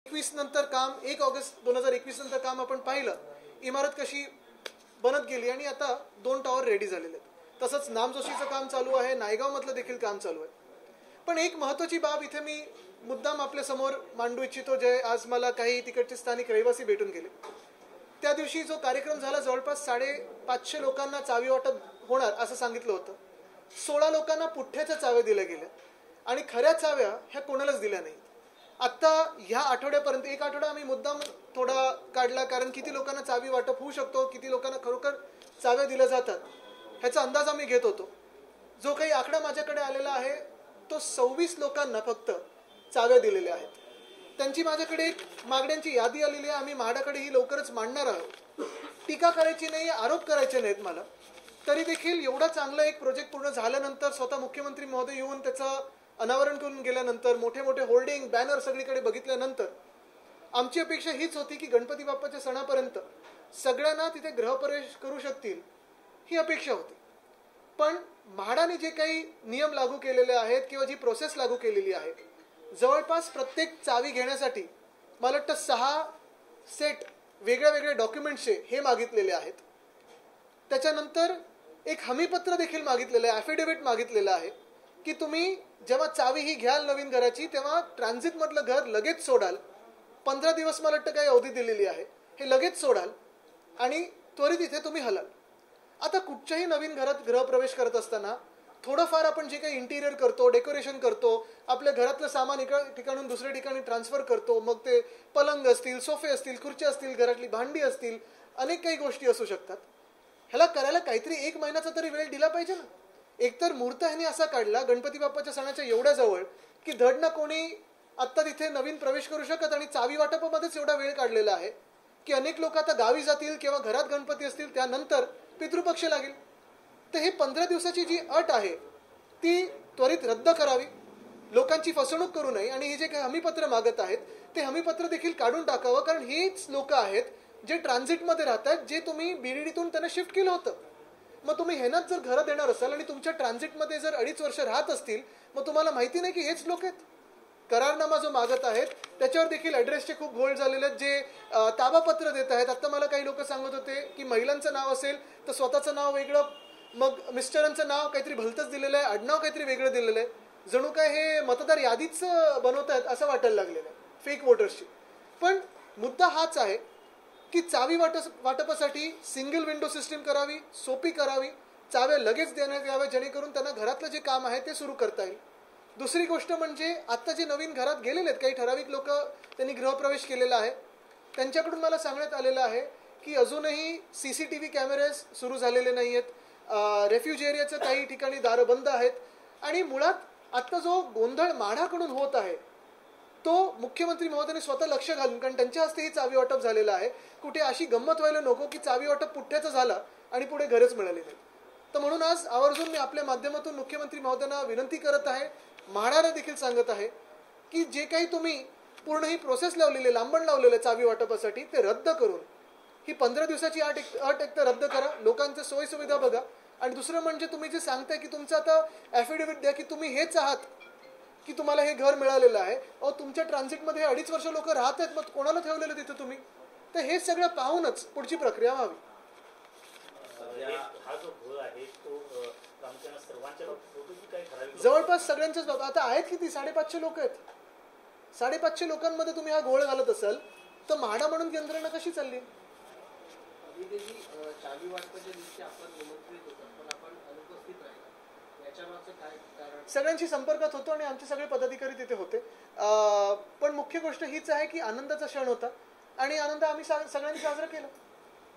21 नंतर काम 1 ऑगस्ट 2021 नंतर काम आपण पाहिलं, इमारत कशी बनत गेली आणि आता 2 टॉवर रेडी झालेले आहेत. तसंच नामजोशीचं काम चालू आहे, नायगाव मधलं देखील काम चालू आहे. पण एक महत्त्वाची बाब इथे मी मुद्दाम आपल्या समोर मांडू इच्छितो, जे आज मला काही तिकडचे स्थानिक रहिवासी भेटून गेले. त्या दिवशी जो कार्यक्रम झाला, जवळपास 550 लोकांना चावी वाटप होणार असं सांगितलं होतं. 16 लोकांना पुठ्ठ्याच्या चाव्या दिल्या गेल्या आणि खऱ्या चाव्या ह्या कोणालाच दिल्या नाहीत. आता ह्या आठवड्यापर्यंत, एक आठवडा आम्ही मुद्दाम थोडा काढला, कारण किती लोकांना चावी वाटप होऊ शकतो, किती लोकांना खरोखर चाव्या दिल्या जातात ह्याचा अंदाज आम्ही घेत होतो. जो काही आकडा माझ्याकडे आलेला आहे तो 26 लोकांना फक्त चाव्या दिलेल्या आहेत. त्यांची माझ्याकडे एक मागण्यांची यादी आलेली आहे. आम्ही म्हाडाकडे ही लवकरच मांडणार आहोत. टीका करायची नाही, आरोप करायचे नाहीत मला. तरी देखील एवढा चांगला एक प्रोजेक्ट पूर्ण झाल्यानंतर, स्वतः मुख्यमंत्री महोदय येऊन त्याचं अनावरण करून गेल्यानंतर, मोठे मोठे होर्डिंग बॅनर सगळीकडे बघितल्यानंतर आमची अपेक्षा हीच होती की गणपती बाप्पाच्या सणापर्यंत सगळ्यांना तिथे गृहप्रवेश करू शकतील, ही अपेक्षा होती. पण म्हाडाने जे काही नियम लागू केलेले आहेत किंवा जी प्रोसेस लागू केलेली आहे, जवळपास प्रत्येक चावी घेण्यासाठी मला वाटतं 6 सेट वेगळ्या वेगळ्या डॉक्युमेंट्सचे हे मागितलेले आहेत. त्याच्यानंतर एक हमीपत्र देखील मागितलेलं आहे, ॲफिडेव्हिट मागितलेलं आहे की तुम्ही जेव्हा चावी ही घ्याल नवीन घराची, तेव्हा ट्रान्झिटमधलं घर लगेच सोडाल. 15 दिवस मला वाटतं काही अवधी दिलेली आहे, हे लगेच सोडाल आणि त्वरित इथे तुम्ही हलाल. आता कुठच्याही नवीन घरात गृहप्रवेश करत असताना थोडंफार आपण जे काही इंटिरियर करतो, डेकोरेशन करतो, आपल्या घरातलं सामान एका ठिकाणून दुसऱ्या ठिकाणी ट्रान्सफर करतो, मग ते पलंग असतील, सोफे असतील, खुर्च्या असतील, घरातली भांडी असतील, अनेक काही गोष्टी असू शकतात. ह्याला करायला काहीतरी 1 महिन्याचा तरी वेळ दिला पाहिजे ना. एकतर मुहूर्त ह्याने असा काढला गणपती बाप्पाच्या सणाच्या एवढ्या जवळ की धड ना कोणी आत्ता तिथे नवीन प्रवेश करू शकत, आणि चावी वाटपामध्येच एवढा वेळ काढलेला आहे की अनेक लोक आता गावी जातील किंवा घरात गणपती असतील, त्यानंतर पितृपक्ष लागेल. तर हे 15 दिवसाची जी अट आहे ती त्वरित रद्द करावी, लोकांची फसवणूक करू नये, आणि हे जे काही हमीपत्र मागत आहेत ते हमीपत्र देखील काढून टाकावं. कारण हेच लोक आहेत जे ट्रान्झिटमध्ये राहतात, जे तुम्ही बीडीडीतून त्यांना शिफ्ट केलं होतं. मग तुम्ही ह्यानाच जर घरं देणार असाल आणि तुमच्या ट्रान्झिटमध्ये जर 2.5 वर्ष राहत असतील, मग तुम्हाला माहिती नाही की हेच लोक आहेत. करारनामा जो मागत आहेत त्याच्यावर देखील ॲड्रेसचे खूप घोळ झालेले आहेत. जे ताबापत्र देत आहेत, आता मला काही लोक सांगत होते की महिलांचं नाव असेल तर स्वतःचं नाव वेगळं, मग मिस्टरांचं नाव काहीतरी भलतंच दिलेलं आहे, आडनाव काहीतरी वेगळं दिलेलं आहे. जणू काय हे मतदार यादीच बनवत आहेत असं वाटायला लागलेलं आहे, फेक वोटर्सची. पण मुद्दा हाच आहे की चावी वाटपासाठी सिंगल विंडो सिस्टीम करावी, सोपी करावी, चाव्या लगेच देण्यात याव्या, जेणेकरून त्यांना घरातलं जे काम आहे ते सुरू करता येईल. दुसरी गोष्ट म्हणजे आत्ता जे नवीन घरात गेलेले आहेत काही ठराविक लोक, त्यांनी गृहप्रवेश केलेला आहे, त्यांच्याकडून मला सांगण्यात आलेलं आहे की अजूनही CCTV कॅमेरेज सुरू झालेले नाही आहेत. रेफ्युज एरियाचं काही ठिकाणी दारं बंद आहेत. आणि मुळात आत्ता जो गोंधळ म्हाडाकडून होत आहे तो मुख्यमंत्री महोदयांनी स्वतः लक्ष घालून, कारण त्यांच्या हस्ते ही चावी वाटप झालेलं आहे, कुठे अशी गंमत व्हायला नको की चावी वाटप पुठ्ठ्याचं झालं आणि पुढे घरच मिळाले नाही. तर म्हणून आज आवर्जून मी आपल्या माध्यमातून मुख्यमंत्री महोदयांना विनंती करत आहे, म्हाडाला देखील सांगत आहे की जे काही तुम्ही पूर्ण ही प्रोसेस लावलेली, लांबण लावलेलं चावी वाटपासाठी, ते रद्द करून ही 15 दिवसाची अट एक तर रद्द करा, लोकांचं सोयीसुविधा बघा. आणि दुसरं म्हणजे तुम्ही जे सांगताय की तुमचं आता ॲफिडेव्हिट द्या की तुम्ही हेच आहात, की तुम्हाला हे घर मिळालेलं आहे. अहो, तुमच्या ट्रान्झिटमध्ये 2.5 वर्ष लोक राहत आहेत, मग कोणाला ठेवलेलं तिथं तुम्ही? तर हे सगळं पाहूनच पुढची प्रक्रिया व्हावी. जवळपास सगळ्यांच्याच बाबत आता आहेत किती, 550 लोक आहेत. 550 लोकांमध्ये तुम्ही हा घोळ घालत असाल तर म्हाडा म्हणून यंत्रणा कशी चालली? चावी वाटपाच्या दिवशी आपण निमंत्रित होतो पण आपण अनुपस्थित राहिलो, याच्यामागचं काय कारण? सगळ्यांशी संपर्कात होतो आणि आमचे सगळे पदाधिकारी तिथे होते. पण मुख्य गोष्ट हीच आहे की आनंदाचा क्षण होता आणि आनंद आम्ही सगळ्यांनी साजरा केला.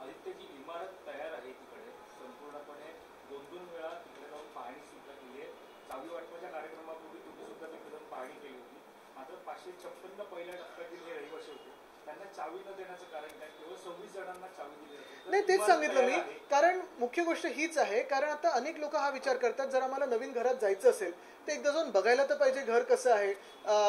आदित्यची इमारत तयार आहे तिकडे संपूर्णपणे 2-2 वेळा तिकडे जाऊन पाहणी सुद्धा केली आहे. चावी वाटपाच्या कार्यक्रमापूर्वी तुम्ही सुद्धा तिकडे जाऊन पाहणी केली होती. मात्र 556 पहिल्या टप्प्यातील जे रहिवासी होते त्यांना चावी न देण्याचं कारण काय? केवळ 26 जणांना चावी दिली जाते. नाही, तेच सांगितलं मी. कारण मुख्य गोष्ट हीच आहे, कारण आता अनेक लोक हा विचार करतात जर आम्हाला नवीन घरात जायचं असेल तर एकदा जाऊन बघायला तर पाहिजे घर कसं आहे.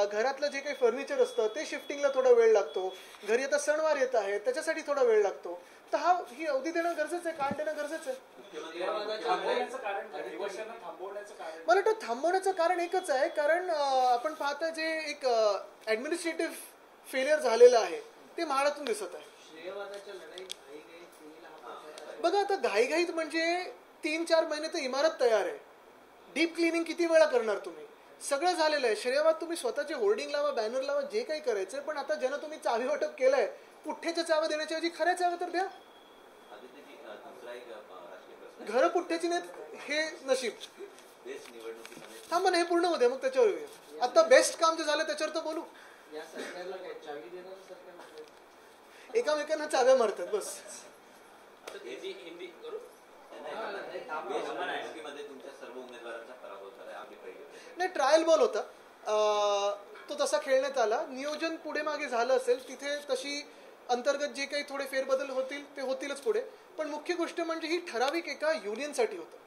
घरातलं जे काही फर्निचर असतं ते शिफ्टिंगला थोडा वेळ लागतो. घरी आता सणवार येत आहे त्याच्यासाठी थोडा वेळ लागतो. तर ही अवधी देणं गरजेचं आहे, काळ देणं गरजेचं आहे. मला वाटतं थांबवण्याचं कारण एकच आहे, कारण आपण पाहता जे एक ॲडमिनिस्ट्रेटिव्ह फेलियर झालेलं आहे ते म्हाडातून दिसत आहे. श्रेयवादाच्या लढाईत घाईघाईत केलेला हा प्रकार आहे. बघा आता घाईघाईत म्हणजे 3-4 महिने तर इमारत तयार आहे. डीप क्लिनिंग किती वेळा करणार तुम्ही? सगळं झालेलं आहे. श्रेयवाद तुम्ही स्वतःचे होर्डिंग लावा, बॅनर लावा, जे काही करायचंय, पण आता ज्यांना तुम्ही चावी वाटप केलंय पुठ्ठ्याच्या चाव्या देण्याच्या ऐवजी खऱ्या चाव्या तर द्या. घर पुठ्ठ्याची नाहीत हे नशीब. थांबा ना, हे पूर्ण होऊ द्या मग त्याच्यावर येऊया. आता बेस्ट काम जे झालं त्याच्यावर तर बोलू. या सरकारला काय चावी देणार सरकार नाही. एकामेकांना चाव्या मारतात बस. नाही, ट्रायल बॉल होता तो तसा खेळण्यात आला. नियोजन पुढे मागे झालं असेल तिथे तशी अंतर्गत जे काही थोडे फेरबदल होतील ते होतीलच पुढे. पण मुख्य गोष्ट म्हणजे ही ठराविक एका युनियनसाठी होतं.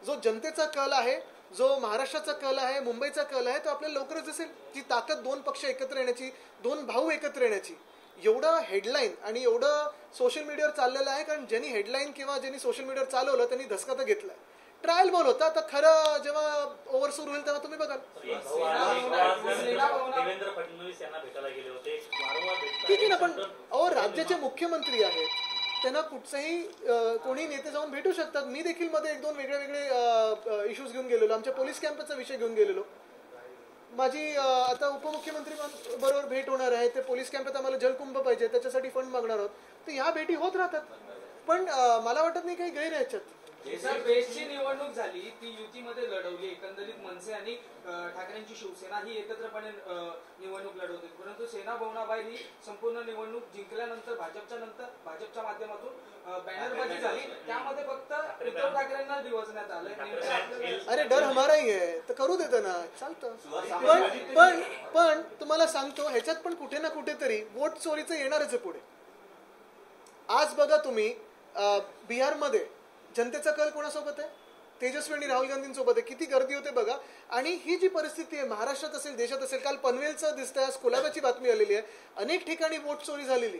जो जनतेचा कल आहे, जो महाराष्ट्राचा कल आहे, मुंबईचा कल आहे, तो आपल्याला लवकरच दिसेल. जी ताकद 2 पक्ष एकत्र येण्याची, 2 भाऊ एकत्र येण्याची, एवढं हेडलाईन आणि एवढं सोशल मीडियावर चाललेलं आहे. कारण ज्यांनी हेडलाईन किंवा ज्यांनी सोशल मीडियावर चालवलं त्यांनी धसका तर घेतलाय. ट्रायल बॉल होता. आता खरं जेव्हा ओव्हर सुरू होईल तेव्हा तुम्ही बघाल. देवेंद्र फडणवीस यांना भेटायला गेले होते. ठीक आहे ना, पण राज्याचे मुख्यमंत्री आहेत, त्यांना कुठचंही कोणी नेते जाऊन भेटू शकतात. मी देखील मध्ये 1-2 वेगळे इश्यूज घेऊन गेलेलो. आमच्या पोलीस कॅम्पचा विषय घेऊन गेलेलो. माझी आता उपमुख्यमंत्री बरोबर भेट होणार आहे. ते पोलीस कॅम्पात आम्हाला जलकुंभ पाहिजे, त्याच्यासाठी फंड मागणार आहोत. तर ह्या भेटी होत राहतात. पण मला वाटत नाही काही गैर याच्यात. बेस्टची निवडणूक झाली, ती युतीमध्ये लढवली. एकंदरीत मनसे आणि ठाकरेंची शिवसेना ही एकत्रपणे निवडणूक लढवते. परंतु सेना भवनाबाहेर ही संपूर्ण निवडणूक जिंकल्यानंतर भाजपच्या माध्यमातून बॅनरबाजी झाली. त्यामध्ये फक्त उद्धव ठाकरेंना दिवसण्यात आलं. अरे डर हमारा ही आहे तर करू देतं ना, चालतं. पण तुम्हाला सांगतो ह्याच्यात पण कुठे ना कुठेतरी वोट चोरीचं येणारच आहे पुढे. आज बघा तुम्ही बिहारमध्ये जनतेचा कल कोणासोबत आहे? तेजस्वी आणि राहुल गांधींसोबत आहे. किती गर्दी होते बघा. आणि ही जी परिस्थिती आहे महाराष्ट्रात असेल, देशात असेल, काल पनवेलचं दिसतंय, आज कोल्हापूरची बातमी आलेली आहे, अनेक ठिकाणी वोट चोरी झालेली.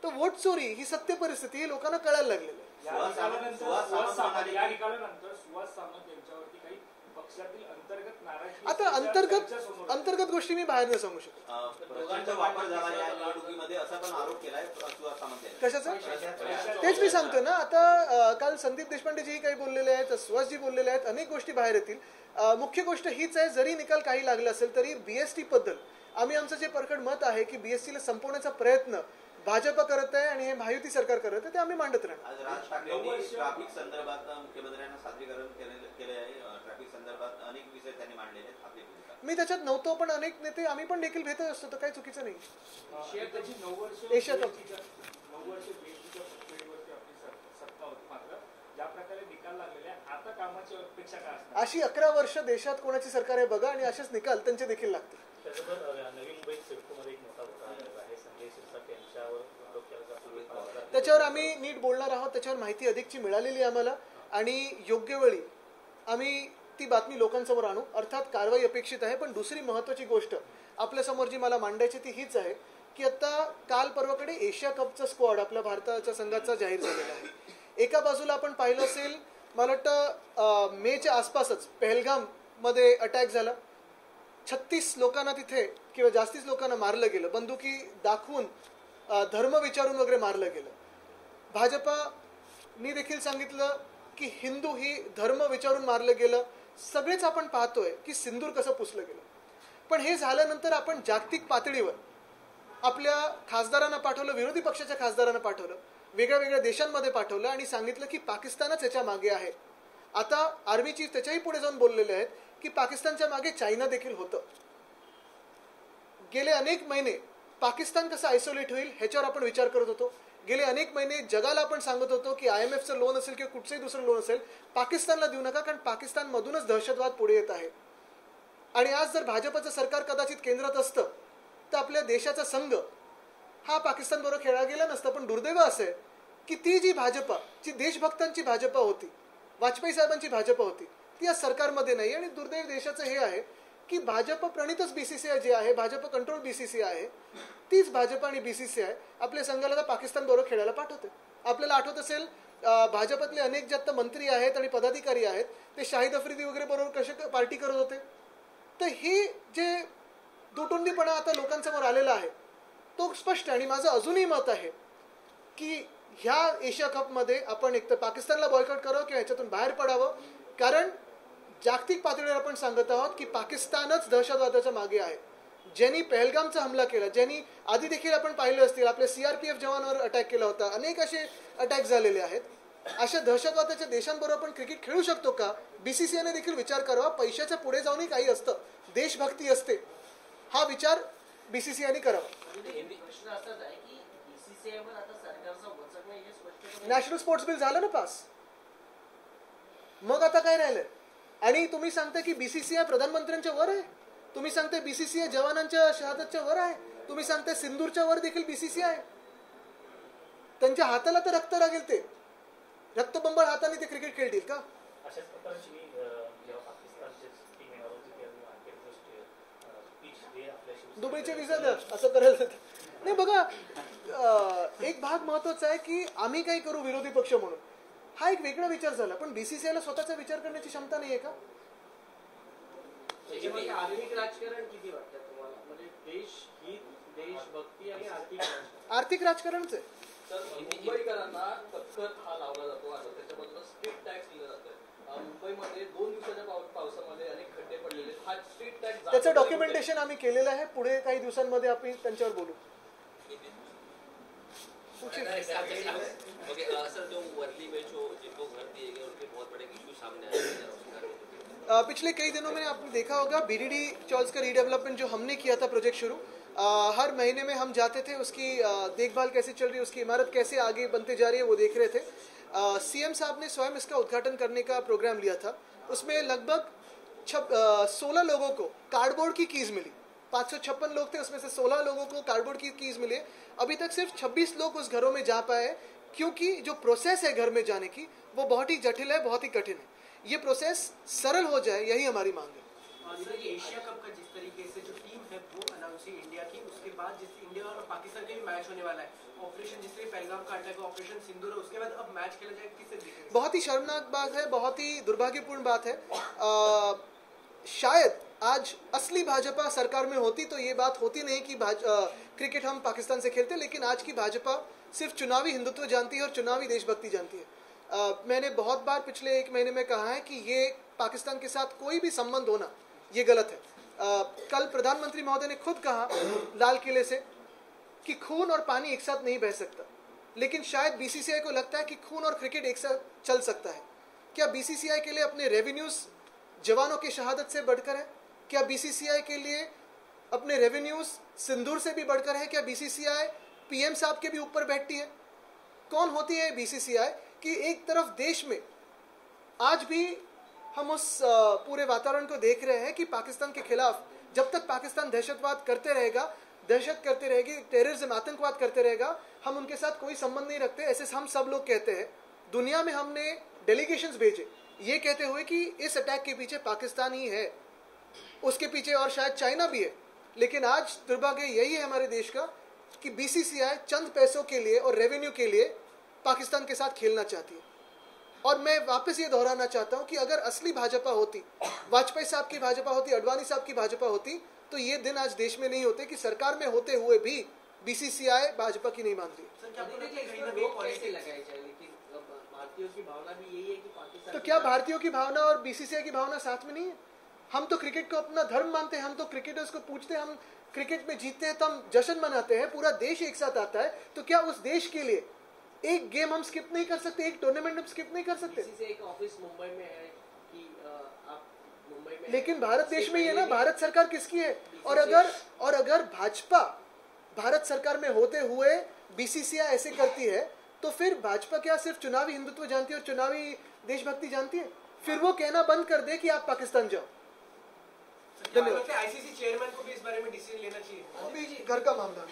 तर वोट चोरी ही सत्य परिस्थिती ही लोकांना कळायला लागलेली आहे. या निकालानंतर सुहास सामंत यांच्यावरती काही पक्षातील अंतर्गत नाराजी, आता अंतर्गत गोष्टी मी बाहेर नाही सांगू शकत. कशाचा? तेच मी सांगतो ना. आता काल संदीप देशपांडेजी काही बोललेले आहेत, सुहासजी बोललेले आहेत, अनेक गोष्टी बाहेर येतील. मुख्य गोष्ट हीच आहे, जरी निकाल काही लागला असेल तरी बीएसटी बद्दल आम्ही आमचं जे परखड मत आहे की बीएसटीला संपवण्याचा प्रयत्न भाजप करत आहे आणि हे महायुती सरकार करत आहे ते आम्ही मांडत राहणार. ट्रॅफिक संदर्भात मुख्यमंत्र्यांना सादरीकरण केले आहे. ट्रॅफिक संदर्भात अनेक विषय त्यांनी मांडलेले आहेत. आपली भूमिका मी त्याच्यात नव्हतो, पण अनेक नेते आम्ही पण देखील भेटत असतो, तर काही चुकीचं नाही. एशिया कप 9 वर्ष बीएसटीच्या पक्षावरती आपली सत्ता होती. मात्र ज्या प्रकारे निकाल लागलेले आता कामाची अपेक्षा काय असणार? अशी 11 वर्ष देशात कोणाची सरकार आहे बघा आणि असेच निकाल त्यांचे देखील लागतील. नवी मुंबई सिडकोमध्ये एक मोठा घोटाळा झालेला आहे. संजय शिरसाट यांच्यावर आरोप केला जातो. त्याच्यावर आम्ही नीट बोलणार आहोत. त्याच्यावर माहिती अधिकची मिळालेली आहे आम्हाला आणि योग्य वेळी आम्ही ती बातमी लोकांसमोर आणू. अर्थात कारवाई अपेक्षित आहे. पण दुसरी महत्वाची गोष्ट आपल्यासमोर जी मला मांडायची ती हीच आहे की आता काल परवाकडे एशिया कपचा स्क्वॉड आपल्या भारताच्या संघाचा जाहीर झालेला आहे. एका बाजूला आपण पाहिलं असेल, मला वाटतं मेच्या आसपासच पहलगाम मध्ये अटॅक झाला. 36 लोकांना तिथे किंवा जास्तीच लोकांना मारलं गेलं. बंदुकी दाखवून धर्म विचारून वगैरे मारलं गेलं. भाजपानी देखील सांगितलं की हिंदू ही धर्म विचारून मारलं गेलं. सगळेच आपण पाहतोय की सिंदूर कसं पुसलं गेलं. पण हे झाल्यानंतर आपण जागतिक पातळीवर आपल्या खासदारांना पाठवलं, विरोधी पक्षाच्या खासदारांना पाठवलं, वेगळ्या देशांमध्ये पाठवलं आणि सांगितलं की पाकिस्तानच याच्या मागे आहे. आता आर्मी चीफ त्याच्याही पुढे जाऊन बोललेले आहेत की पाकिस्तानच्या मागे चायना देखील होतं. गेले अनेक महिने पाकिस्तान कसं आयसोलेट होईल ह्याच्यावर आपण विचार करत होतो. गेले अनेक महिने जगाला आपण सांगत होतो की IMFचं लोन असेल किंवा कुठचंही दुसरं लोन असेल पाकिस्तानला देऊ नका, कारण पाकिस्तानमधूनच दहशतवाद पुढे येत आहे. आणि आज जर भाजपचं सरकार कदाचित केंद्रात असतं तर आपल्या देशाचा संघ हा पाकिस्तान बरोबर खेळला गेला नसता. पण दुर्दैव असं आहे की ती जी भाजपा, जी देशभक्तांची भाजपा होती, वाजपेयी साहेबांची भाजपा होती, ती आज सरकारमध्ये नाही. आणि दुर्दैव देशाचं हे आहे की भाजप प्रणितच BCCI जे आहे, भाजप कंट्रोल BCCI आहे, तीच भाजप आणि BCCI आपल्या संघाला तर पाकिस्तान बरोबर खेळायला पाठवते. आपल्याला आठवत असेल भाजपातले अनेक जे आता मंत्री आहेत आणि पदाधिकारी आहेत ते शाहिद आफ्रिदी वगैरे बरोबर कसे पार्टी करत होते. तर ही जे दुटुंबीपणा आता लोकांसमोर आलेला आहे तो स्पष्ट आहे. आणि माझं अजूनही मत आहे की ह्या एशिया कपमध्ये आपण एक तर पाकिस्तानला बॉयकॉट करावं किंवा ह्याच्यातून बाहेर पडावं. कारण जागतिक पातळीवर आपण सांगत आहोत की पाकिस्तानच दहशतवादाच्या मागे आहे. ज्यांनी पहलगामचा हमला केला, ज्यांनी आधी देखील आपण पाहिलं असतील आपल्या CRPF जवानांवर अटॅक केला होता, अनेक असे अटॅक झालेले आहेत. अशा दहशतवादाच्या देशांबरोबर आपण क्रिकेट खेळू शकतो का? BCCIने देखील विचार करावा. पैशाच्या पुढे जाऊनही काही असतं, देशभक्ती असते, हा विचार BCCIने करावा. प्रश्न असाच आहे की BCCIवर आता सरकारचा वचक नाही हे स्पष्ट. नॅशनल स्पोर्ट्स बिल झालं ना पास, मग आता काय राहिलंय? आणि तुम्ही सांगता की BCCI प्रधानमंत्र्यांच्या वर आहे, तुम्ही सांगताय BCCI जवानांच्या शहादतच्या वर आहे, तुम्ही सांगताय सिंदूरच्या वर देखील BCCI आहे. त्यांच्या हाताला तर रक्त लागेल, ते रक्तबंबाळ हाताने ते क्रिकेट खेळतील का? अशाच प्रकारची जेव्हा पाकिस्तानची टीम येणार होती तेव्हा स्पीच हे आपल्या दुबईचे विजा द्या असं करायला नाही. बघा, एक भाग महत्वाचा आहे की आम्ही काही करू विरोधी पक्ष म्हणून, हा एक वेगळा विचार झाला. पण BCCIला स्वतःचा विचार करण्याची क्षमता नाहीये का? त्याच्यामध्ये आर्थिक राजकारण किती वाटतं तुम्हाला? म्हणजे देशहित, देशभक्ती आणि आर्थिक राजकारण. आर्थिक राजकारणच आहे. तर मुंबईकरांना तत्कर हा लावला जातो आता त्याच्याबद्दल स्ट्रीट टॅक्स दिला जातोय. मुंबईमध्ये 2 दिवसाच्या पावसामध्ये अनेक खड्डे पडलेले, हा स्ट्रीट टॅक्स त्याचं डॉक्युमेंटेशन आम्ही केलेलं आहे. पुढे काही दिवसांमध्ये आपण त्यांच्यावर बोलू. सर जो वर्ली में जिनको घर दिए गए उनके बहुत बड़े इशू सामने आए. पिछले कई दिनों में आपने देखा होगा BDD चॉल्स का रीडेवलपमेंट जो हमने किया था प्रोजेक्ट शुरू, हर महीने में हम जाते थे, उसकी देखभाल कैसे चल रही है, उसकी इमारत कैसे आगे बनते जा रही है वो देख रहे थे. CM साहब ने स्वयं इसका उद्घाटन करने का प्रोग्राम लिया था. उसमें लगभग 16 लोगों को कार्डबोर्ड की कीज मिली. 556 लोग थे, उसमें से 16 लोगों को कार्डबोर्ड की कीज मिली. अभी तक सिर्फ 26 लोग उस घरों में जा पाए, क्योंकि जो प्रोसेस है घर में जाने की वो बहुत ही जटिल है, बहुत ही कठिन है. ये प्रोसेस सरल हो जाए, यही हमारी मांग है. सर, ये एशिया कप का जिस तरीके से जो टीम है वो अनाउंस हुई इंडिया की, उसके बाद जिस इंडिया और पाकिस्तान का भी मैच होने वाला है, ऑपरेशन जिस तरह पहलगाम का अटैक, ऑपरेशन सिंदूर है, उसके बाद अब मैच खेला जाएगा, किससे देखेंगे? बहुत ही शर्मनाक बात है, बहुत ही दुर्भाग्यपूर्ण बात है. शायद आज असली भाजपा सरकार में होती तो ये बात होती नहीं कि क्रिकेट हम पाकिस्तान से खेलते. लेकिन आज की भाजपा सिर्फ चुनावी हिंदुत्व जानती है और चुनावी देशभक्ति जानती है. मैंने बहुत बार पिछले 1 महीने में कहा है कि ये पाकिस्तान के साथ कोई भी संबंध होना ये गलत है. कल प्रधानमंत्री महोदय ने खुद कहा लाल किले से कि खून और पानी एक साथ नहीं बह सकता. लेकिन शायद BCCI को लगता है कि खून और क्रिकेट एक साथ चल सकता है. क्या BCCI के लिए अपने रेवेन्यूज जवानों की शहादत से बढ़कर है? क्या BCCI के लिए अपने रेवेन्यूज सिंदूर से भी बढ़कर है? क्या BCCI PM साहब के भी ऊपर बैठती है? कौन होती है BCCI कि एक तरफ देश में आज भी हम उस पूरे वातावरण को देख रहे हैं कि पाकिस्तान के खिलाफ जब तक पाकिस्तान दहशतवाद करते रहेगा, दहशत करते रहेगी, टेररिज्म आतंकवाद करते रहेगा, हम उनके साथ कोई संबंध नहीं रखते, ऐसे हम सब लोग कहते हैं. दुनिया में हमने डेलीगेशंस भेजे ये कहते हुए कि इस अटैक के पीछे पाकिस्तान ही है, उसके पीछे और शायद चाइना भी है. लेकिन आज दुर्भाग्य यही है हमारे देश का कि BCCI चंद पैसों के लिए और रेवेन्यू के लिए पाकिस्तान के साथ खेलना चाहती है. और मैं वापस ये दोहराना चाहता हूं कि अगर असली भाजपा होती, वाजपेयी साहब की भाजपा होती, अडवाणी साहब की भाजपा होती, तो ये दिन आज देश में नहीं होते कि सरकार में होते हुए भी BCCI भाजपा की नहीं मान रही. सर, क्या आपको लगता है कहीं ना कहीं पॉलिसी लगाई जाए? लेकिन भारतीयों की भावना भी यही है कि पाकिस्तान. तो क्या भारतीयों की भावना और BCCI की भावना साथ में नहीं है? हम तो क्रिकेट को अपना धर्म मानते हैं, हम तो क्रिकेटर्स को पूछते हैं, हम क्रिकेट में जीतते हैं तो हम जश्न मनाते हैं, पूरा देश एक साथ आता है. तो क्या उस देश के लिए एक गेम हम स्किप नहीं कर सकते, एक टूर्नामेंट हम स्किप नहीं कर सकते? BCCI एक ऑफिस मुंबई में है कि आप मुंबई में. लेकिन भारत देश में ये ना, भारत सरकार किसकी है? और अगर भाजपा भारत सरकार में होते हुए BCCI ऐसे करती है तो फिर भाजपा क्या सिर्फ चुनावी हिंदुत्व जानती है और चुनावी देशभक्ति जानती है? फिर वो कहना बंद कर दे कि आप पाकिस्तान जाओ. धन्यवाद. ICC चेयरमैन को भी इस बारे में डिसीजन लेना चाहिए. अभी घर का मामला है.